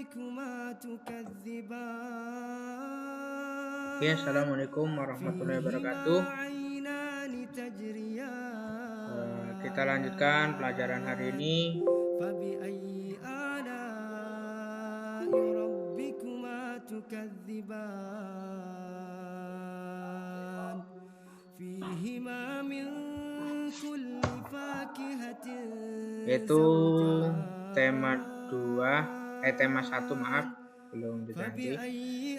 Oke, assalamualaikum warahmatullahi wabarakatuh. Kita lanjutkan pelajaran hari ini. Yaitu tema 1, maaf, belum diganti.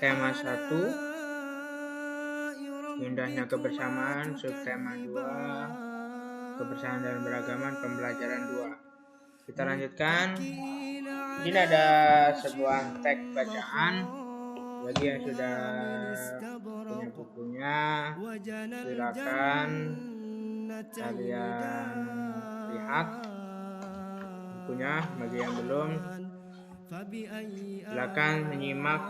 Tema 1, indahnya kebersamaan. Subtema 2, kebersamaan dan beragaman, pembelajaran 2. Kita lanjutkan. Ini ada sebuah teks bacaan. Bagi yang sudah punya bukunya, silakan kalian lihat bukunya. Bagi yang belum, silakan menyimak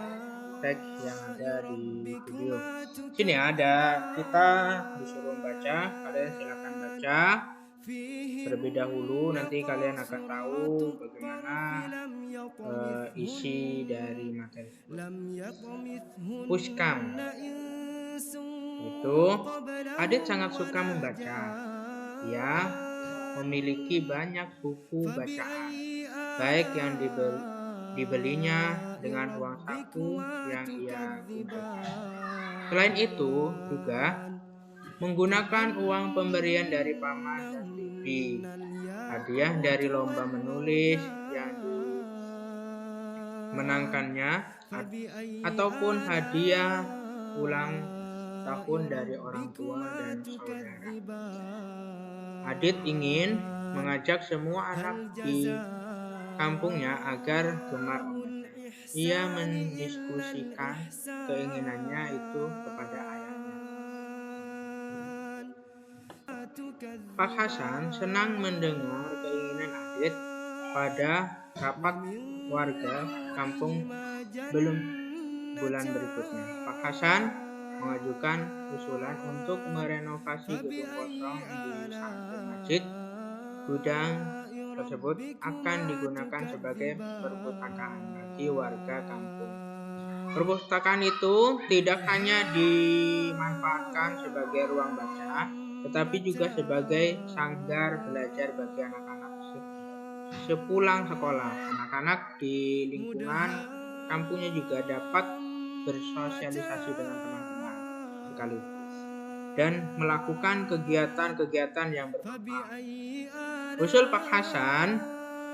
teks yang ada di video. Sini ada, kita disuruh baca, kalian silakan baca terlebih dahulu. Nanti kalian akan tahu bagaimana isi dari materi. Puskam itu, Adit sangat suka membaca. Ia memiliki banyak buku bacaan, baik yang dibelinya dengan uang saku yang ia gunakan. Selain itu, juga menggunakan uang pemberian dari paman dan bibi, hadiah dari lomba menulis yang dimenangkannya, ataupun hadiah ulang tahun dari orang tua dan saudara. Adit ingin mengajak semua anak di kampungnya agar gemar membaca. Ia mendiskusikan keinginannya itu kepada ayahnya. Pak Hasan senang mendengar keinginan Adit. Pada rapat warga kampung bulan berikutnya, Pak Hasan mengajukan usulan untuk merenovasi gedung kosong di samping masjid. Gudang tersebut akan digunakan sebagai perpustakaan bagi warga kampung. Perpustakaan itu tidak hanya dimanfaatkan sebagai ruang baca, tetapi juga sebagai sanggar belajar bagi anak-anak sepulang sekolah. Anak-anak di lingkungan kampungnya juga dapat bersosialisasi dengan teman-teman sekaligus dan melakukan kegiatan-kegiatan yang bermanfaat. Usul Pak Hasan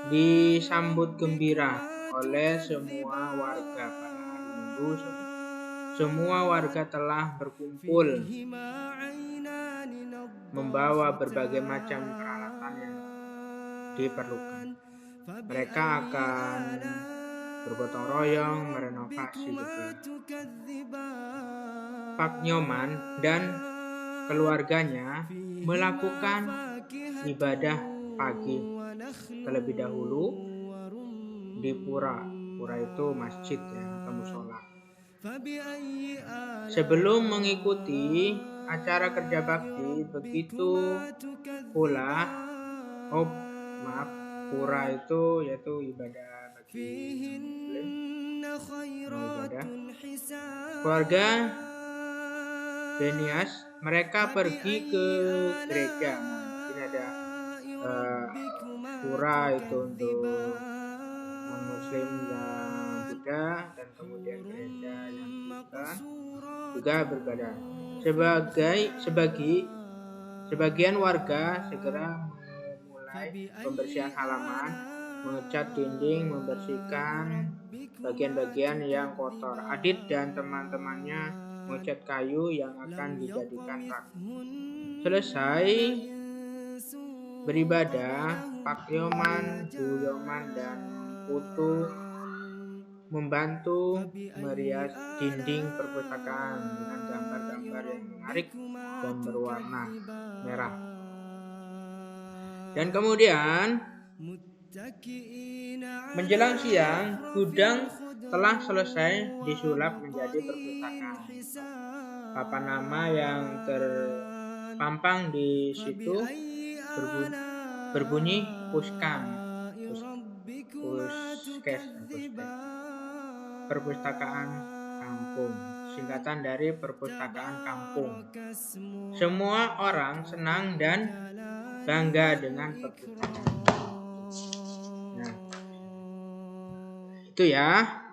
disambut gembira oleh semua warga. Pada hari Minggu, semua warga telah berkumpul membawa berbagai macam peralatan yang diperlukan. Mereka akan bergotong royong merenovasi gedung. Pak Nyoman dan keluarganya melakukan ibadah pagi terlebih dahulu di pura. Pura itu masjid atau musola. Sebelum mengikuti acara kerja bakti, begitu pula pura itu yaitu ibadah bagi muslim, ibadah. Keluarga Benias, mereka pergi ke gereja. Ini ada pura itu untuk non-muslim dan Buddha, dan kemudian gereja yang juga beribadah. Sebagian warga segera memulai pembersihan halaman, mengecat dinding, membersihkan bagian-bagian yang kotor. Adit dan teman-temannya mengecat kayu yang akan dijadikan rak. Selesai beribadah, Pak Yoman, Bu Yoman, dan Putu membantu merias dinding perpustakaan dengan gambar-gambar yang menarik dan berwarna merah. Dan kemudian menjelang siang, gudang telah selesai disulap menjadi perpustakaan. Papan nama yang terpampang di situ berbunyi Puskam. Puskes. perpustakaan kampung. Singkatan dari perpustakaan kampung. Semua orang senang dan bangga dengan perpustakaan. Nah, itu ya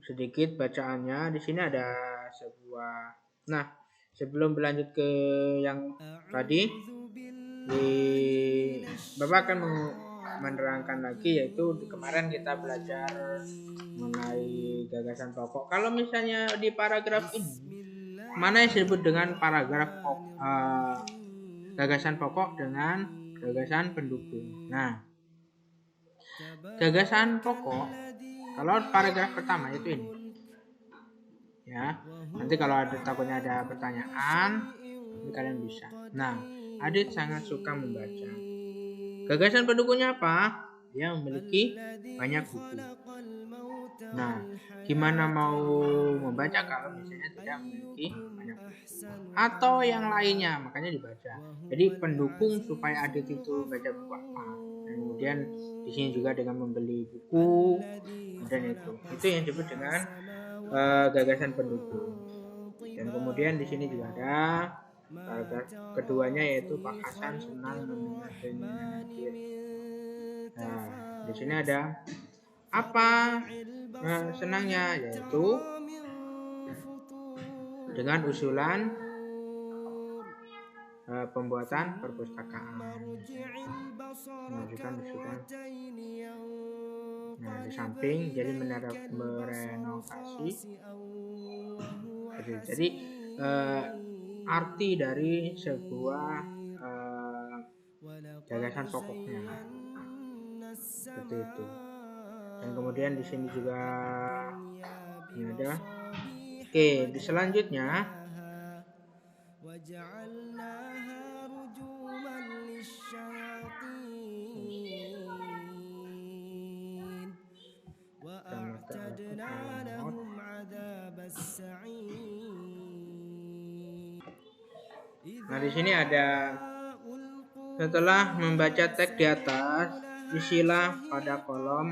sedikit bacaannya. Di sini ada sebuah. Nah, sebelum berlanjut ke yang tadi, Bapak akan menerangkan lagi, yaitu kemarin kita belajar mengenai gagasan pokok. Kalau misalnya di paragraf ini, mana yang disebut dengan paragraf gagasan pokok dengan gagasan pendukung. Nah, gagasan pokok kalau paragraf pertama itu ini. Ya, nanti kalau takutnya ada pertanyaan, ini kalian bisa. Nah, Adit sangat suka membaca. Gagasan pendukungnya apa? Dia memiliki banyak buku. Nah, gimana mau membaca kalau misalnya tidak memiliki banyak buku? Atau yang lainnya, makanya dibaca. Jadi pendukung supaya Adit itu baca buku apa. Dan kemudian di sini juga dengan membeli buku, dan itu yang disebut dengan gagasan pendukung. Dan kemudian di sini juga ada paragraf keduanya, yaitu Pak Hasan senang mendengar dongeng Adit. Nah, di sini ada apa senangnya, yaitu dengan usulan pembuatan perpustakaan. Mengajukan usulan. Nah, di samping jadi merenovasi. Jadi arti dari sebuah gagasan pokoknya seperti itu. Dan kemudian di sini juga ini ada. Oke, di selanjutnya nah, di sini ada, setelah membaca teks di atas, isilah pada kolom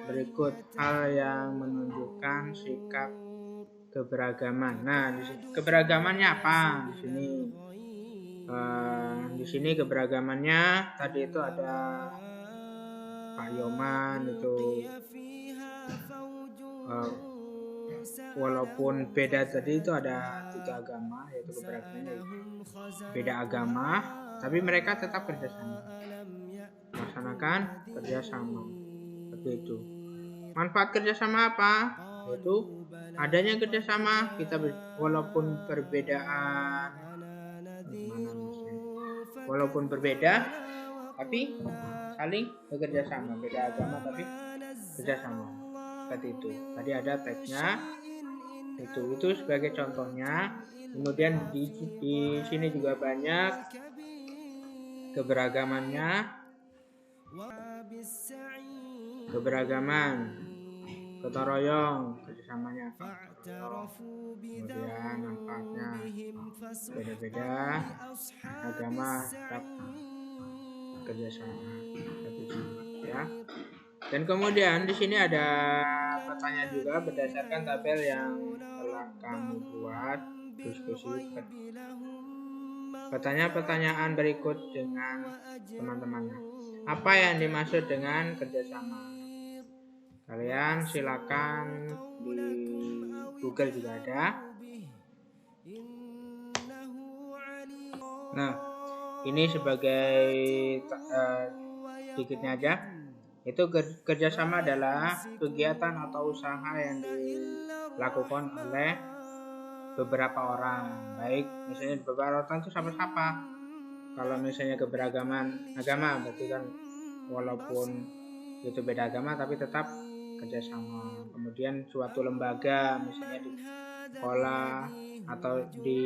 berikut hal yang menunjukkan sikap keberagaman. Nah, keberagamannya apa? Di sini keberagamannya tadi itu ada Pak Yoman itu walaupun beda, tadi itu ada 3 agama, yaitu keberagamannya beda agama, tapi mereka tetap kerjasama, melaksanakan kerjasama seperti itu. Manfaat kerjasama apa? Yaitu adanya kerjasama, kita walaupun perbedaan, walaupun berbeda, tapi saling bekerja sama. Beda agama tapi kerjasama. Seperti itu. Tadi ada teksnya. Itu sebagai contohnya. Kemudian di sini juga banyak keberagamannya. Keberagaman, gotong royong, kerjasamanya apa? Kemudian manfaatnya beda-beda agama tetap kerjasama ya. Dan kemudian di sini ada pertanyaan juga berdasarkan tabel yang telah kamu buat diskusi. Pertanyaan berikut dengan teman-temannya. Apa yang dimaksud dengan kerjasama? Kalian silakan di Google juga ada. Nah, ini sebagai sedikitnya aja. Itu kerjasama adalah kegiatan atau usaha yang dilakukan oleh beberapa orang. Baik, misalnya beberapa orang itu siapa-siapa. Kalau misalnya keberagaman agama, berarti kan walaupun itu beda agama tapi tetap kerjasama. Kemudian suatu lembaga, misalnya di sekolah atau di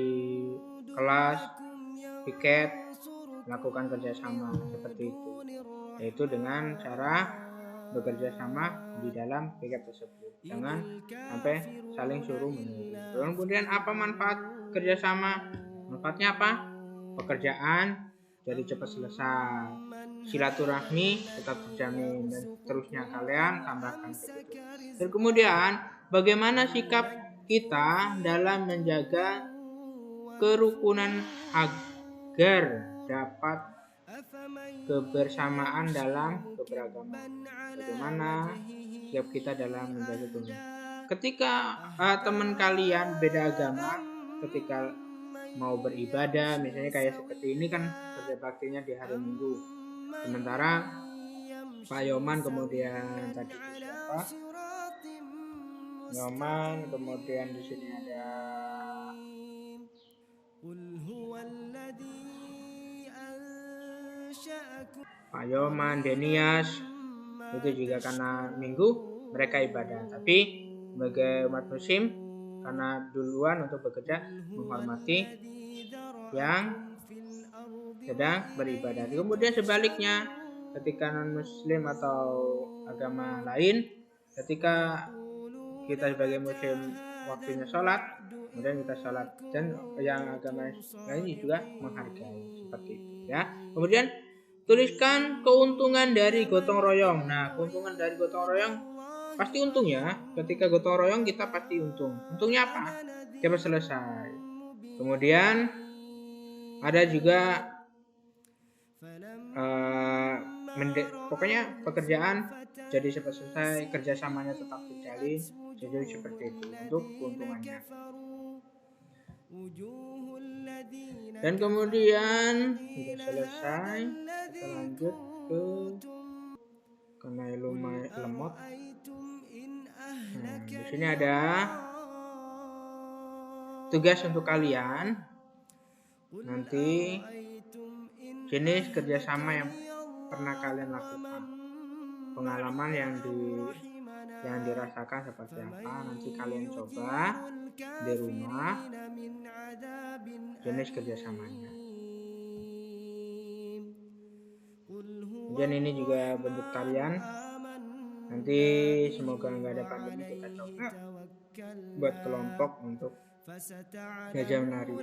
kelas, piket, melakukan kerjasama seperti itu, yaitu dengan cara bekerja sama di dalam piket tersebut. Jangan sampai saling suruh menyuruh. Kemudian apa manfaat kerjasama? Manfaatnya apa? Pekerjaan jadi cepat selesai. Silaturahmi tetap terjamin, dan seterusnya kalian tambahkan begitu. Dan kemudian bagaimana sikap kita dalam menjaga kerukunan agar dapat kebersamaan dalam keberagaman. Bagaimana sikap kita dalam menjaga kerukunan. Ketika teman kalian beda agama, ketika mau beribadah, misalnya kayak seperti ini kan kerja baktinya di hari Minggu. Sementara Pak Yoman kemudian tadi siapa? Yoman, kemudian di sini ada Pak Yoman, Denias, itu juga karena Minggu mereka ibadah. Tapi sebagai umat muslim, karena duluan untuk bekerja menghormati yang sedang beribadah. Kemudian sebaliknya, ketika non muslim atau agama lain, ketika kita sebagai muslim waktunya sholat, kemudian kita sholat, dan yang agama lain juga menghargai seperti itu ya. Kemudian tuliskan keuntungan dari gotong royong. Nah, keuntungan dari gotong royong pasti untung ya. Ketika gotong royong kita pasti untung. Untungnya apa? Cepat selesai. Kemudian ada juga pokoknya pekerjaan jadi cepat selesai, kerjasamanya tetap terjalin, jadi seperti itu untuk keuntungannya. Dan kemudian sudah selesai, kita lanjut ke karena lumayan lemot. Nah, di sini ada tugas untuk kalian. Nanti jenis kerjasama yang pernah kalian lakukan, pengalaman yang dirasakan seperti apa, nanti kalian coba di rumah jenis kerjasamanya. Dan ini juga bentuk tarian. Nanti semoga nggak ada pandemi, kita coba buat kelompok untuk belajar menari.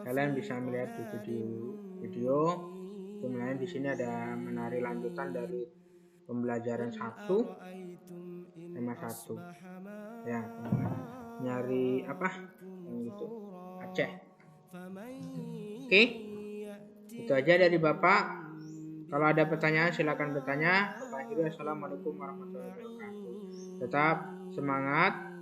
Kalian bisa melihat di video. Kemudian di sini ada menari lanjutan dari pembelajaran 1, tema 1. Ya, nyari apa? Itu Aceh. Oke. Itu aja dari Bapak. Kalau ada pertanyaan silakan bertanya. Assalamualaikum warahmatullahi wabarakatuh. Tetap semangat.